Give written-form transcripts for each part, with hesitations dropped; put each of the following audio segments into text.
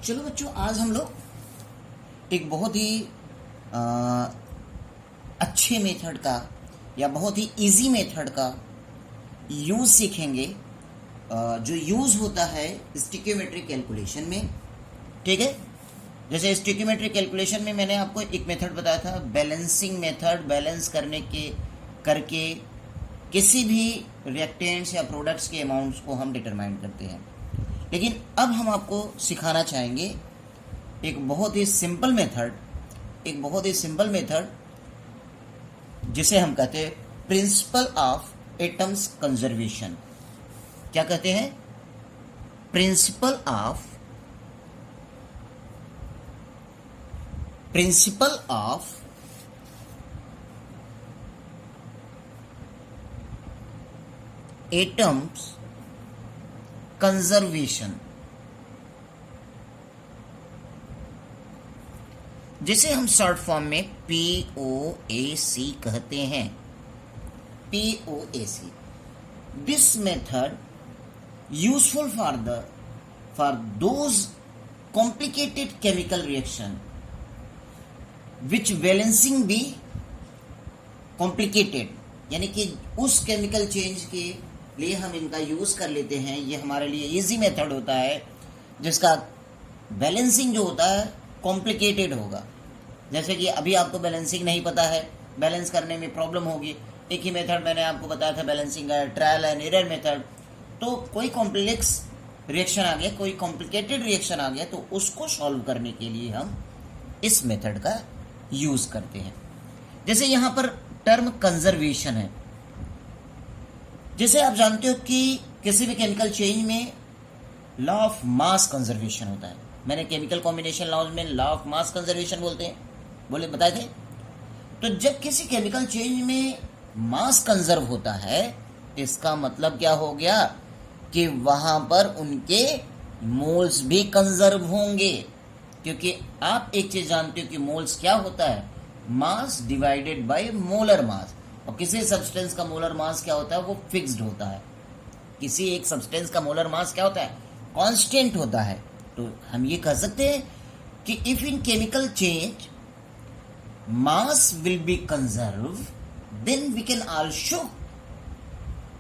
चलो बच्चों, आज हम लोग एक बहुत ही आ, अच्छे मेथड का या बहुत ही इजी मेथड का यूज़ सीखेंगे, जो यूज़ होता है स्टिक्योमेट्रिक कैलकुलेशन में। ठीक है, जैसे स्टिक्योमेट्रिक कैलकुलेशन में मैंने आपको एक मेथड बताया था, बैलेंसिंग मेथड। बैलेंस करके किसी भी रिएक्टेंट्स या प्रोडक्ट्स के अमाउंट्स को हम डिटरमाइन करते हैं। लेकिन अब हम आपको सिखाना चाहेंगे एक बहुत ही सिंपल मेथड जिसे हम कहते हैं प्रिंसिपल ऑफ एटम्स कंजर्वेशन। क्या कहते हैं? प्रिंसिपल ऑफ एटम्स कंजर्वेशन, जिसे हम शॉर्ट फॉर्म में POAC कहते हैं। POAC। This method useful for those complicated chemical reaction which balancing be complicated, यानी कि उस केमिकल चेंज के लिए हम इनका यूज कर लेते हैं। ये हमारे लिए इजी मेथड होता है जिसका बैलेंसिंग जो होता है कॉम्प्लिकेटेड होगा। जैसे कि अभी आपको बैलेंसिंग नहीं पता है, बैलेंस करने में प्रॉब्लम होगी। एक ही मेथड मैंने आपको बताया था बैलेंसिंग का, ट्रायल एंड एरर मेथड। तो कोई कॉम्प्लेक्स रिएक्शन आ गया, कोई कॉम्प्लिकेटेड रिएक्शन आ गया, तो उसको सॉल्व करने के लिए हम इस मेथड का यूज करते हैं। जैसे यहां पर टर्म कंजर्वेशन है। जैसे आप जानते हो कि किसी भी केमिकल चेंज में लॉ ऑफ मास कंजर्वेशन होता है। मैंने केमिकल कॉम्बिनेशन लॉज में लॉ ऑफ मास कंजर्वेशन बताए थे। तो जब किसी केमिकल चेंज में मास कंजर्व होता है, इसका मतलब क्या हो गया कि वहां पर उनके मोल्स भी कंजर्व होंगे। क्योंकि आप एक चीज जानते हो कि मोल्स क्या होता है, मास डिवाइडेड बाय मोलर मास। और किसी सब्सटेंस का मोलर मास क्या होता है, वो फिक्स्ड होता है। किसी एक सब्सटेंस का मोलर मास क्या होता है, कांस्टेंट होता है। तो हम ये कह सकते हैं कि if in chemical change mass will be conserved, then we can also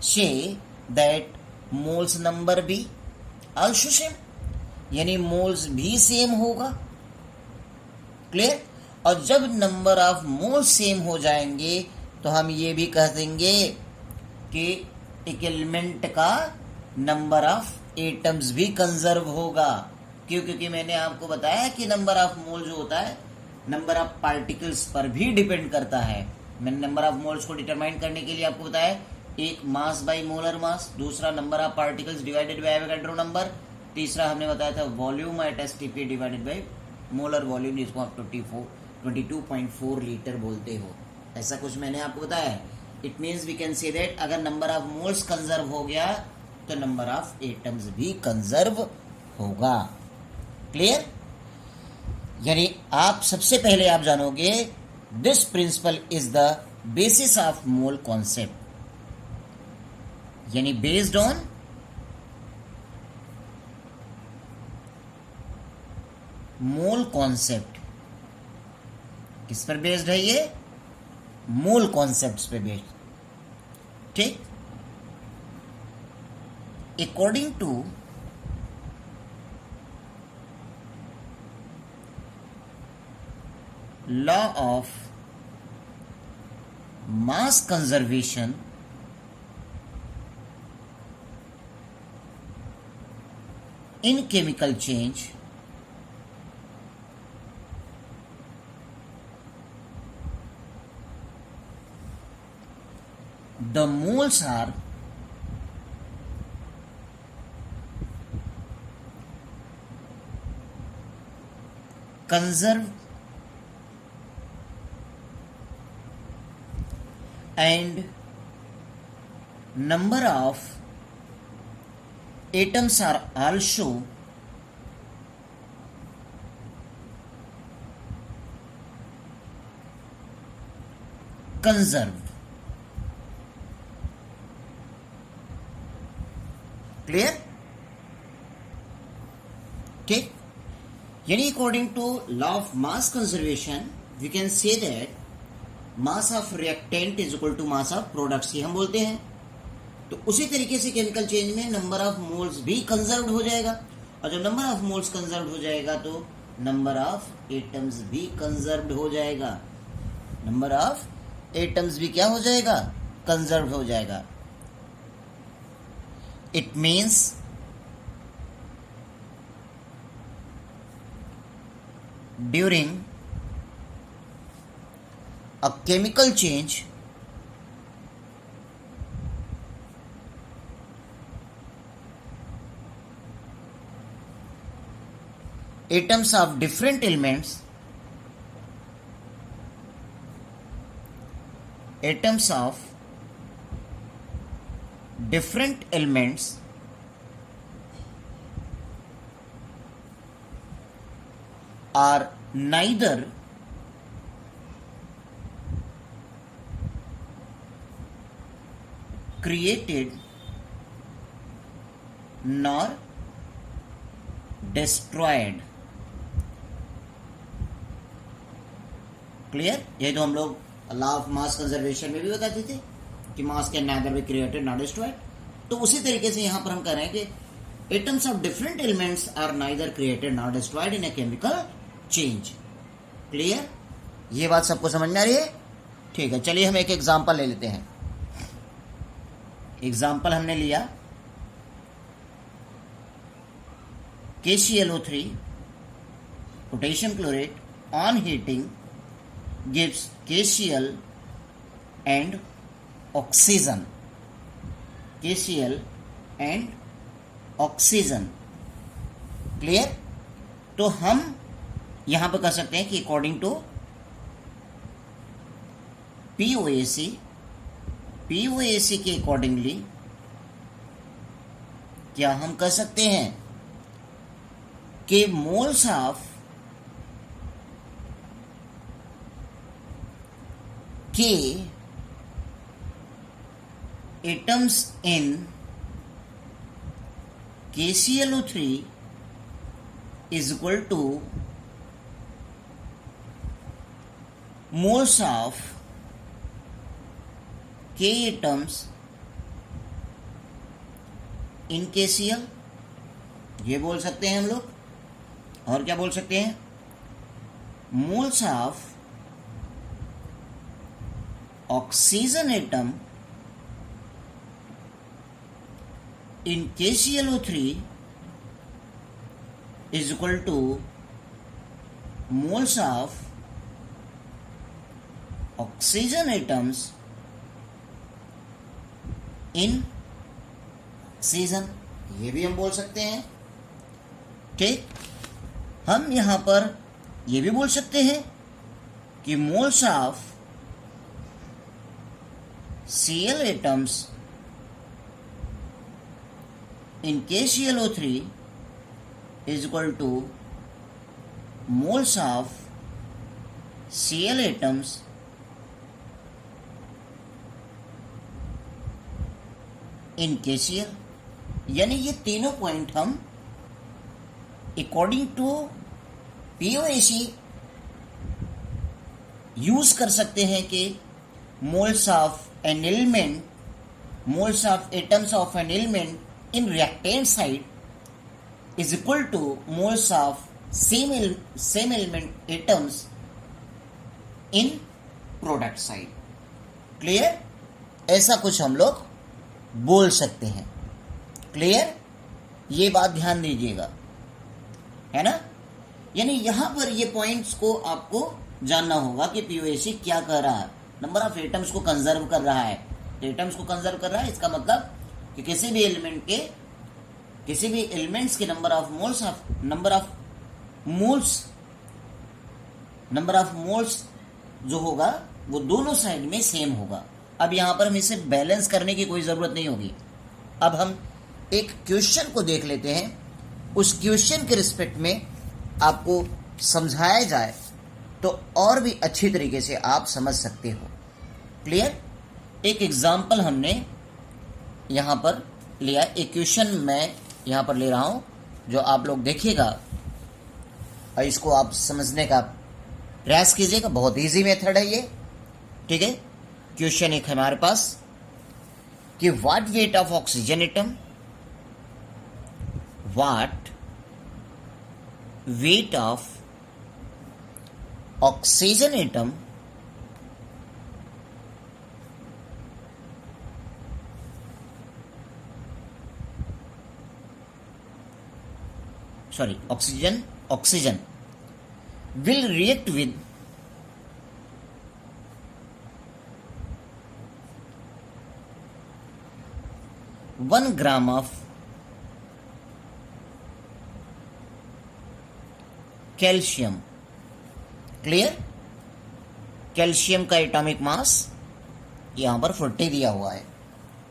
say that moles number be also same, यानी मोल्स भी सेम होगा। क्लियर? और जब नंबर ऑफ मोल्स सेम हो जाएंगे तो हम ये भी कह देंगे कि एक एलिमेंट का नंबर ऑफ एटम्स भी कंजर्व होगा। क्यों? क्योंकि मैंने आपको बताया कि नंबर ऑफ मोल जो होता है नंबर ऑफ पार्टिकल्स पर भी डिपेंड करता है। मैंने नंबर ऑफ मोल्स को डिटरमाइन करने के लिए आपको बताया, एक मास बाय मोलर मास, दूसरा number of particles divided by Avogadro number, तीसरा हमने बताया था volume at STP divided by molar volume, जिसको आप 22.4 लीटर बोलते हो। ऐसा कुछ मैंने आपको बताया है। It means we can say that अगर नंबर ऑफ मोल्स कंजर्व हो गया तो नंबर ऑफ एटम्स भी कंजर्व होगा। क्लियर? यानी आप सबसे पहले आप जानोगे this principle is the basis of mole concept, यानी बेस्ड ऑन मोल कॉन्सेप्ट। किस पर बेस्ड है ये? मोल कॉन्सेप्ट्स पे बेस्ड। ठीक? According to law of mass conservation, in chemical change the moles are conserved and number of atoms are also conserved. Clear? ठीक। यानी according to law of mass conservation we can say that mass of reactant is equal to mass of products ही हम बोलते हैं। तो उसी तरीके से केमिकल चेंज में नंबर ऑफ मोल्स भी कंजर्व्ड हो जाएगा, और जब नंबर ऑफ मोल्स कंजर्व्ड हो जाएगा तो नंबर ऑफ एटम्स भी कंजर्व्ड हो जाएगा, नंबर ऑफ एटम्स भी क्या हो जाएगा, कंजर्व्ड हो जाएगा। It means during a chemical change atoms of different elements are neither created nor destroyed। Clear? ये तो हम लोग लॉ ऑफ मास कंजर्वेशन में भी बताते थे कि मास can neither be created not destroyed. तो उसी तरीके से यहां पर हम कह रहे हैं कि atoms of different elements are neither created not destroyed in a chemical change. Clear? ये बात सबको समझ में आ रही है? ठीक है, चलिए हम एक एग्जांपल ले लेते हैं। एग्जाम्पल हमने लिया KClO3 potassium chlorate on heating gives KCl and oxygen, KCl and oxygen. Clear? तो हम यहां पर कह सकते हैं कि अकॉर्डिंग टू POAC के अकॉर्डिंगली क्या हम कह सकते हैं कि moles of K atoms in KClO3 is equal to moles of K atoms in KCl, ये बोल सकते हैं हम लोग। और क्या बोल सकते हैं? Moles of oxygen atom in KClO3 is equal to moles of oxygen atoms in oxygen, ये भी हम बोल सकते हैं। ठीक, हम यहां पर ये भी बोल सकते हैं कि moles of Cl atoms in KClO3 is equal to moles of Cl atoms in KCl। यानी ये तीनों पॉइंट हम अकॉर्डिंग टू POAC यूज कर सकते हैं कि moles of an element, moles of atoms of an element in reactant side is equal to moles of same element atoms in product side. Clear? ऐसा कुछ हम लोग बोल सकते हैं। क्लियर? ये बात ध्यान दीजिएगा, है ना? यानी यहां पर ये पॉइंट्स को आपको जानना होगा कि POAC क्या कर रहा है। नंबर ऑफ एटम्स को कंजर्व कर रहा है, एटम्स को कंजर्व कर रहा है, इसका मतलब कि किसी भी एलिमेंट के, किसी भी एलिमेंट्स के नंबर ऑफ मोल्स जो होगा वो दोनों साइड में सेम होगा। अब यहां पर हम इसे बैलेंस करने की कोई जरूरत नहीं होगी। अब हम एक क्वेश्चन को देख लेते हैं, उस क्वेश्चन के रिस्पेक्ट में आपको समझाया जाए तो और भी अच्छी तरीके से आप समझ सकते हो। क्लियर? एक एग्जाम्पल हमने यहां पर लिया, एक क्वेश्चन मैं यहां पर ले रहा हूं जो आप लोग देखिएगा। और इसको आप समझने का प्रयास कीजिएगा, बहुत इजी मेथड है ये। ठीक है, क्वेश्चन एक हमारे पास कि what wait of oxygen atom, what wait of oxygen atom oxygen will react with 1 gram of calcium. Clear? Calcium का एटॉमिक मास यहां पर 40 दिया हुआ है।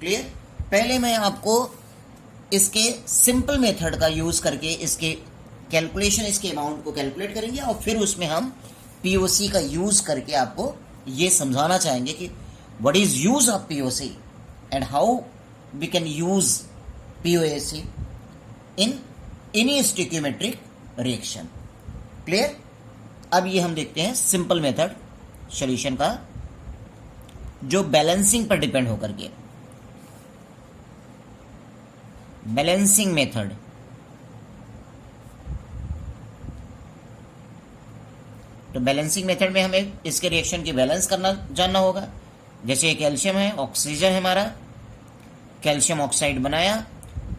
क्लियर? पहले मैं आपको इसके सिंपल मेथड का यूज करके इसके कैलकुलेशन, इसके अमाउंट को कैलकुलेट करेंगे और फिर उसमें हम पीओसी का यूज करके आपको ये समझाना चाहेंगे कि what is use of POC and how we can use POC in any stoichiometric reaction. Clear? अब ये हम देखते हैं सिंपल मेथड सॉल्यूशन का, जो बैलेंसिंग पर डिपेंड होकर के, बैलेंसिंग मेथड। तो बैलेंसिंग मेथड में हमें इसके रिएक्शन की बैलेंस करना जानना होगा। जैसे कैल्शियम है, ऑक्सीजन है हमारा, कैल्शियम ऑक्साइड बनाया।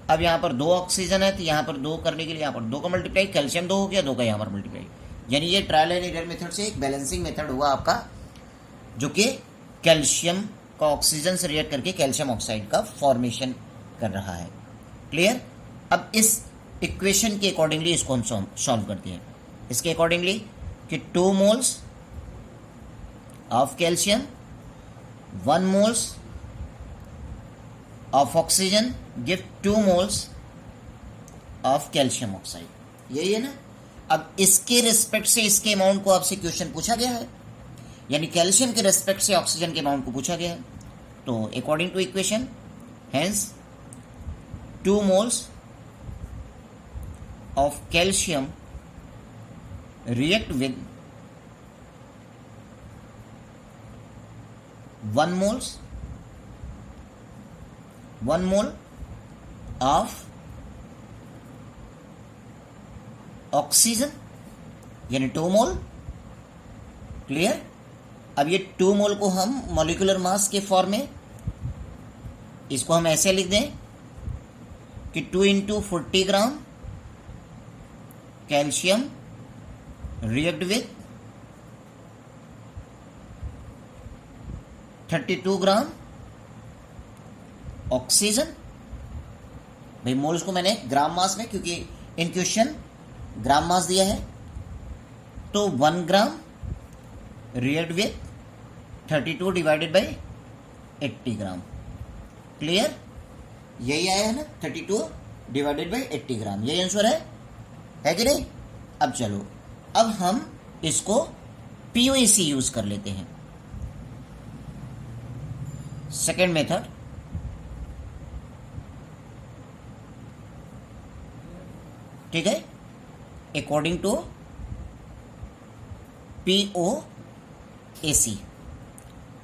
अब यहाँ पर 2 ऑक्सीजन है तो यहाँ पर 2 करने के लिए यहाँ पर 2 का मल्टीप्लाई, कैल्शियम 2 हो गया, 2 का यहाँ पर मल्टीप्लाई, यानी ये ट्रायल एंड एरर मेथड से एक बैलेंसिंग मेथड हुआ आपका, जो कि कैल्शियम का ऑक्सीजन से रिएक्ट करके कैल्शियम ऑक्साइड का फॉर्मेशन कर रहा है। क्लियर? अब इस इक्वेशन के अकॉर्डिंगली इसको हम सॉल्व करते हैं। इसके अकॉर्डिंगली कि 2 moles of calcium, 1 moles of oxygen give 2 moles of calcium oxide. यही है ना? अब इसके रिस्पेक्ट से इसके अमाउंट को आपसे क्वेश्चन पूछा गया है, यानी कैल्शियम के रिस्पेक्ट से ऑक्सीजन के अमाउंट को पूछा गया है। तो according to equation, hence 2 moles of calcium react with 1 mole of oxygen, यानी 2 मोल। क्लियर? अब ये 2 मोल को हम मॉलिक्यूलर मास के फॉर्म में, इसको हम ऐसे लिख दें कि 2 into 40 gram calcium react with 32 gram oxygen. भाई मोल्स को मैंने ग्राम मास में, क्योंकि इन क्वेश्चन ग्राम मास दिया है, तो 1 gram react with 32 divided by 80 gram. Clear? यही आया है ना, 32 डिवाइडेड बाई 80 ग्राम, यही आंसर है कि नहीं? अब चलो, अब हम इसको पीओसी यूज कर लेते हैं। सेकेंड मेथड, ठीक है, अकॉर्डिंग टू पीओएसी।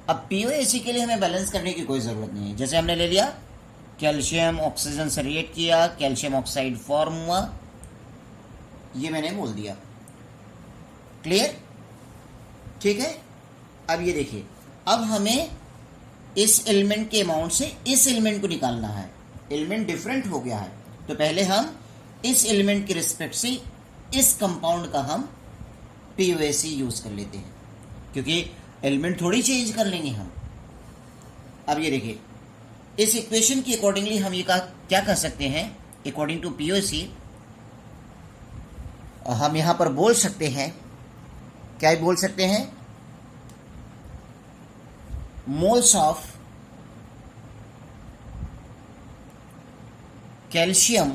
अब पीओएसी के लिए हमें बैलेंस करने की कोई जरूरत नहीं है। जैसे हमने ले लिया कैल्शियम ऑक्सीजन से रिएक्ट किया, कैल्शियम ऑक्साइड फॉर्म हुआ, ये मैंने बोल दिया। क्लियर? ठीक है। अब ये देखिए, अब हमें इस एलिमेंट के अमाउंट से इस एलिमेंट को निकालना है। एलिमेंट डिफरेंट हो गया है, तो पहले हम इस एलिमेंट के रिस्पेक्ट से इस कंपाउंड का हम पीओएसी यूज कर लेते हैं, क्योंकि एलिमेंट थोड़ी चेंज कर लेंगे हम। अब ये देखिए, इस इक्वेशन के अकॉर्डिंगली हम ये क्या कर सकते हैं, अकॉर्डिंग टू पीओसी हम यहां पर बोल सकते हैं, क्या बोल सकते हैं, moles of calcium,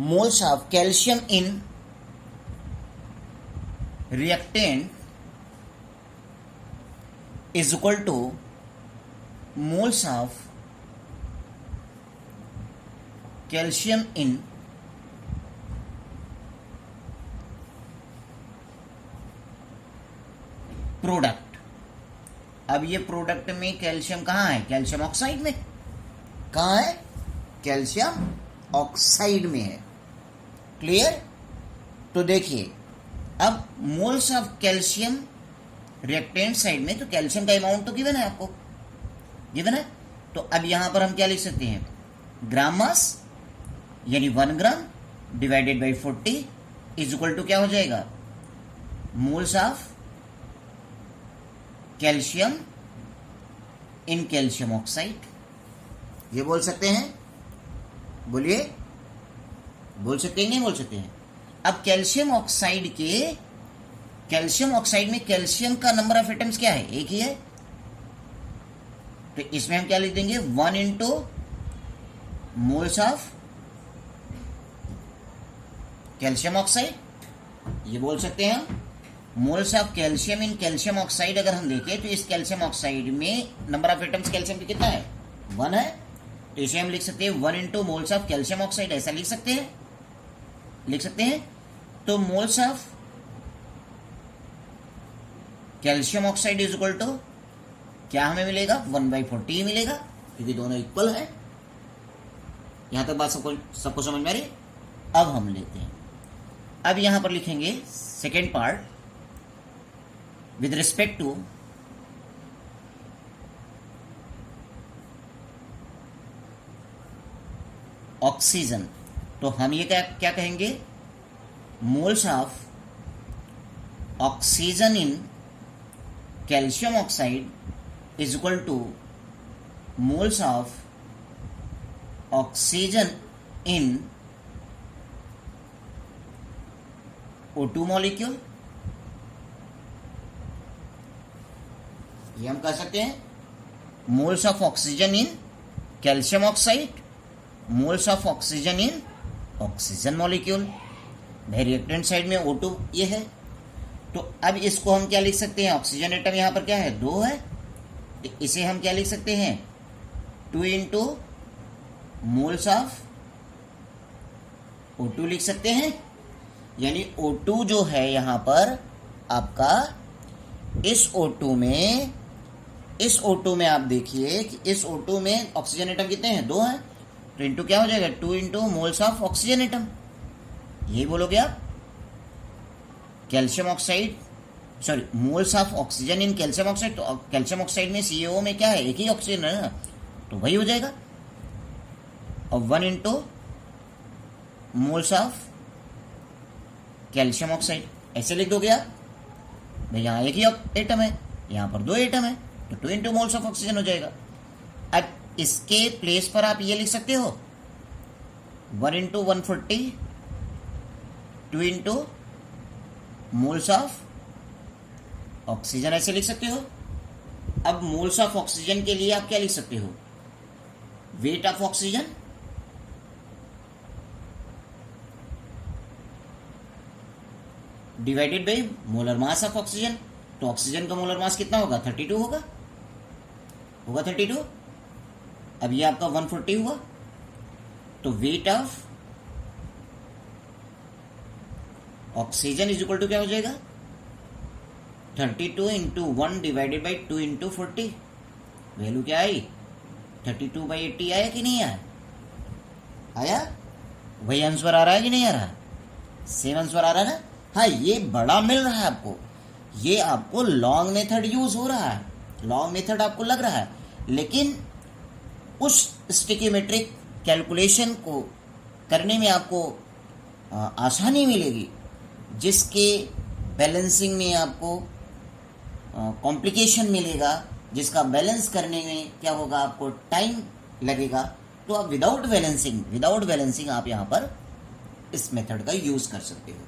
moles of calcium in reactant is equal to moles of calcium in product. अब ये प्रोडक्ट में कैल्शियम कहाँ है? कैल्शियम ऑक्साइड में। कहाँ है? कैल्शियम ऑक्साइड में है। क्लियर? तो देखिए, अब moles of calcium reactant side में, तो कैल्शियम का अमाउंट तो गिवन है आपको, गिवन है। तो अब यहां पर हम क्या लिख सकते हैं? ग्राम मास, यानी 1 gram divided by 40 is equal to क्या हो जाएगा? Moles of calcium in calcium oxide. ये बोल सकते हैं? बोलिए, बोल सकते हैं नहीं बोल सकते हैं? अब कैल्शियम ऑक्साइड में कैल्शियम का नंबर ऑफ एटम्स क्या है? एक ही है। तो इसमें हम क्या लिख देंगे? 1 into moles of calcium oxide. ये बोल सकते हैं हम moles of calcium in calcium oxide. अगर हम देखें तो इस कैल्शियम ऑक्साइड में नंबर ऑफ एटम्स कैल्शियम की कितना है? 1 है। तो इसे हम लिख सकते हैं 1 into moles of calcium oxide. ऐसा लिख सकते हैं, लिख सकते हैं। तो moles of calcium oxide is equal to क्या हमें मिलेगा? 1/40 मिलेगा, क्योंकि दोनों इक्वल है। यहां तक बात सबको समझ में आ रही है? अब हम लेते हैं, अब यहां पर लिखेंगे second part with respect to oxygen. तो हम ये क्या कहेंगे? Moles of oxygen in calcium oxide is equal to moles of oxygen in O2 molecule. ये हम कह सकते हैं moles of oxygen in calcium oxide, moles of oxygen in oxygen molecule. भाई रिएक्टेंट साइड में O2 ये है। तो अब इसको हम क्या लिख सकते हैं? ऑक्सीजन एटम यहां पर क्या है? 2 है। तो इसे हम क्या लिख सकते हैं? 2 इंटू मोल्स ऑफ O2 लिख सकते हैं। यानी O2 जो है यहां पर आपका, इस O2 में आप देखिए कि इस O2 में ऑक्सीजन एटम कितने हैं? 2 हैं। तो इंटू क्या हो जाएगा? 2 into moles of oxygen atom. यही बोलोगे आप, calcium oxide, sorry, moles of oxygen in calcium oxide. तो कैल्शियम ऑक्साइड में CaO में क्या है? एक ही ऑक्सीजन है ना, तो वही हो जाएगा। और 1 into moles of calcium oxide ऐसे लिख दोगे आप। भाई यहां एक ही एटम है, यहां पर 2 एटम है, तो 2 इंटू मोल्स ऑफ ऑक्सीजन हो जाएगा। अब इसके प्लेस पर आप ये लिख सकते हो 1 into 140, 2 into moles of oxygen, ऐसे लिख सकते हो। अब मोल्स ऑफ ऑक्सीजन के लिए आप क्या लिख सकते हो? Wait of oxygen divided by molar mass of oxygen. तो ऑक्सीजन का मोलर मास कितना होगा? 32 होगा, 32। अब ये आपका 140 हुआ। तो weight of oxygen is equal to क्या हो जाएगा? 32 into 1 divided by 2 into 40। Value क्या आई? 32/80 आया कि नहीं आया? आया? वही आंसर आ रहा है कि नहीं आ रहा? सेम आंसर आ रहा है ना? हाँ, ये बड़ा मिल रहा है आपको, ये आपको लॉन्ग मेथड यूज हो रहा है, लॉन्ग मेथड आपको लग रहा है, लेकिन उस स्टिकियोमेट्रिक कैलकुलेशन को करने में आपको आसानी मिलेगी, जिसके बैलेंसिंग में आपको कॉम्प्लिकेशन मिलेगा, जिसका बैलेंस करने में क्या होगा? आपको टाइम लगेगा। तो आप विदाउट बैलेंसिंग आप यहाँ पर इस मेथड का यूज कर सकते हो।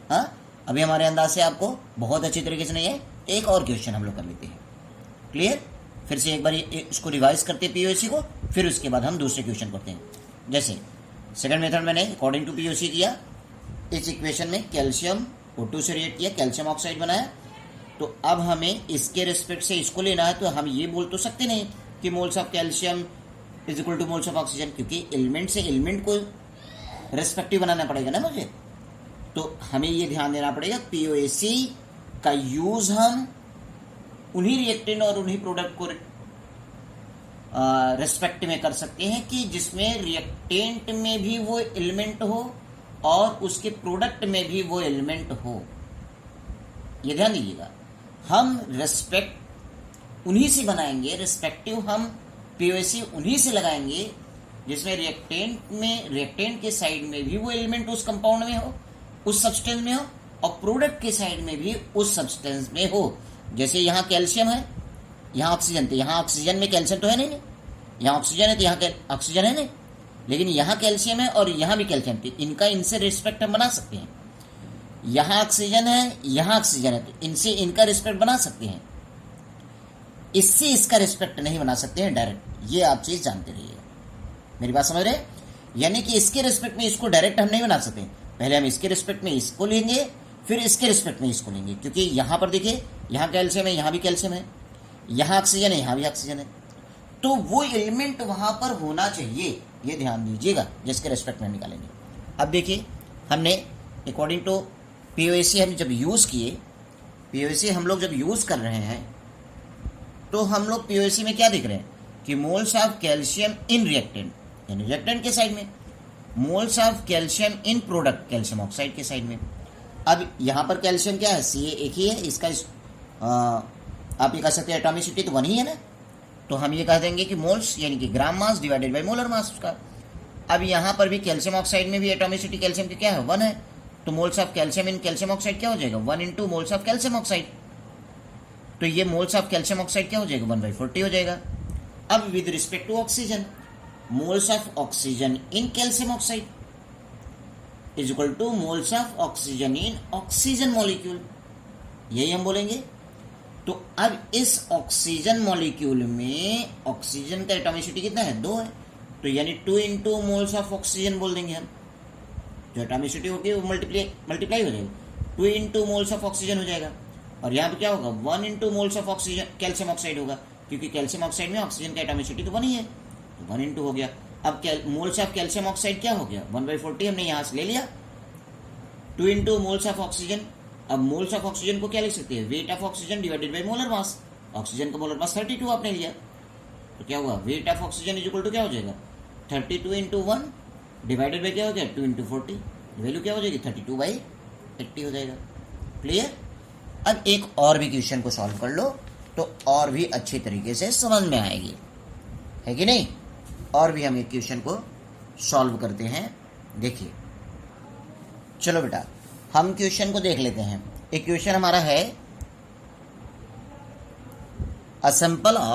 हाँ, अभी हमारे अंदाज से आपको बहुत अच्छी तरीके से नहीं है। एक और क्वेश्चन हम लोग कर लेते हैं। क्लियर? फिर से एक बार इसको रिवाइज करते हैं पीओसी को, फिर उसके बाद हम दूसरे क्वेश्चन करते हैं। जैसे सेकंड मेथड मैंने अकॉर्डिंग टू पीओसी किया, इस इक्वेशन में कैल्शियम O2 से रिएक्ट किया, कैल्शियम ऑक्साइड बनाया। तो अब हमें इसके रिस्पेक्ट से इसको लेना है। तो हम ये बोल तो सकते नहीं कि moles of calcium is equal to moles of oxygen, क्योंकि एलिमेंट से एलिमेंट को रेस्पेक्टिव बनाना पड़ेगा ना मुझे। तो हमें ये ध्यान देना पड़ेगा पीओएसी का यूज हम उन्हीं रिएक्टेंट और उन्हीं प्रोडक्ट को रिस्पेक्ट में कर सकते हैं कि जिसमें रिएक्टेंट में भी वो एलिमेंट हो और उसके प्रोडक्ट में भी वो एलिमेंट हो। ये ध्यान दीजिएगा, हम रिस्पेक्ट उन्हीं से बनाएंगे, रिस्पेक्टिव हम पीओसी उन्हीं से लगाएंगे जिसमें रिएक्टेंट के साइड में भी वो एलिमेंट उस कंपाउंड में हो, उस सब्सटेंस में हो, और प्रोडक्ट के साइड में भी उस सब्सटेंस में हो। जैसे यहाँ कैल्शियम है, यहाँ ऑक्सीजन, तो यहाँ ऑक्सीजन में कैल्शियम तो है नहीं, यहाँ ऑक्सीजन है तो यहाँ ऑक्सीजन है नहीं, लेकिन यहाँ कैल्शियम है और यहाँ भी कैल्शियम, तो इनका इनसे रिस्पेक्ट हम बना सकते हैं। यहाँ ऑक्सीजन है, यहाँ ऑक्सीजन है, तो इनसे इनका रिस्पेक्ट बना सकते हैं, इससे इसका रिस्पेक्ट नहीं बना सकते हैं डायरेक्ट। ये आप चीज जानते रहिए, मेरी बात समझ रहे? यानी कि इसके रिस्पेक्ट में इसको डायरेक्ट हम नहीं बना सकते, पहले हम इसके रिस्पेक्ट में इसको लेंगे, फिर इसके रिस्पेक्ट में इसको लेंगे, क्योंकि यहाँ पर देखिए यहाँ कैल्शियम है, यहाँ भी कैल्शियम है, यहाँ ऑक्सीजन है, यहाँ भी ऑक्सीजन है, तो वो एलिमेंट वहां पर होना चाहिए, ये ध्यान दीजिएगा जिसके रिस्पेक्ट में निकालेंगे। अब देखिए हमने अकॉर्डिंग टू पीओसी हम जब यूज किए, पीओसी हम लोग जब यूज कर रहे हैं तो हम लोग पीओसी में क्या देख रहे हैं कि moles of calcium in reactant, यानी रिएक्टेंट के साइड में, moles of calcium in product calcium oxide के साइड में। अब यहाँ पर कैल्शियम क्या है, सी एक ही है, इसका आप ये कह सकते हैं एटॉमिसिटी तो 1 ही है ना, तो हम ये कह देंगे कि मोल्स यानी कि gram mass divided by molar mass उसका। अब यहाँ पर भी कैल्शियम ऑक्साइड में भी एटॉमिसिटी कैल्शियम की क्या है, 1 है, तो moles of calcium in calcium oxide क्या हो जाएगा, 1 into moles of calcium oxide, तो ये मोल्स ऑफ कैल्शियम ऑक्साइड क्या हो जाएगा, 1/40 हो जाएगा। अब with respect to oxygen, moles of oxygen in calcium oxide is equal to moles of oxygen in oxygen molecule, यही हम बोलेंगे। तो अब इस ऑक्सीजन मॉलिक्यूल में ऑक्सीजन का एटॉमिसिटी कितना है, 2 है, तो यानी 2 इंटू मोल्स ऑफ ऑक्सीजन बोल देंगे हम, जो एटॉमिसिटी होगी वो मल्टीप्लाई हो जाएगा, 2 इंटू मोल्स ऑफ ऑक्सीजन हो जाएगा, और यहाँ पे क्या होगा, 1 into moles of oxygen calcium oxide होगा, क्योंकि कैल्शियम ऑक्साइड में ऑक्सीजन का एटॉमिसिटी तो 1 ही है, तो 1 इंटू हो गया। अब मोल्स ऑफ कैल्शियम ऑक्साइड क्या हो गया, 1/40 हमने यहाँ से ले लिया, 2 इंटू मोल्स ऑफ ऑक्सीजन। अब मोल्स ऑफ ऑक्सीजन को क्या लिख सकते हैं, weight of oxygen divided by molar mass, oxygen का मोलर मास 32 आपने लिया, तो क्या हुआ, weight of oxygen is equal to क्या हो जाएगा, 32 इंटू 1 डिवाइडेड बाय क्या हो गया, 2 इंटू 40, वैल्यू क्या हो जाएगी, 32/80 हो जाएगा। क्लियर? अब एक और भी क्वेश्चन को सॉल्व कर लो तो और भी अच्छी तरीके से समझ में आएगी, है कि नहीं? और भी हम एक क्वेश्चन को सॉल्व करते हैं, देखिए। चलो बेटा हम क्वेश्चन को देख लेते हैं। एक क्वेश्चन हमारा है, अ सैंपल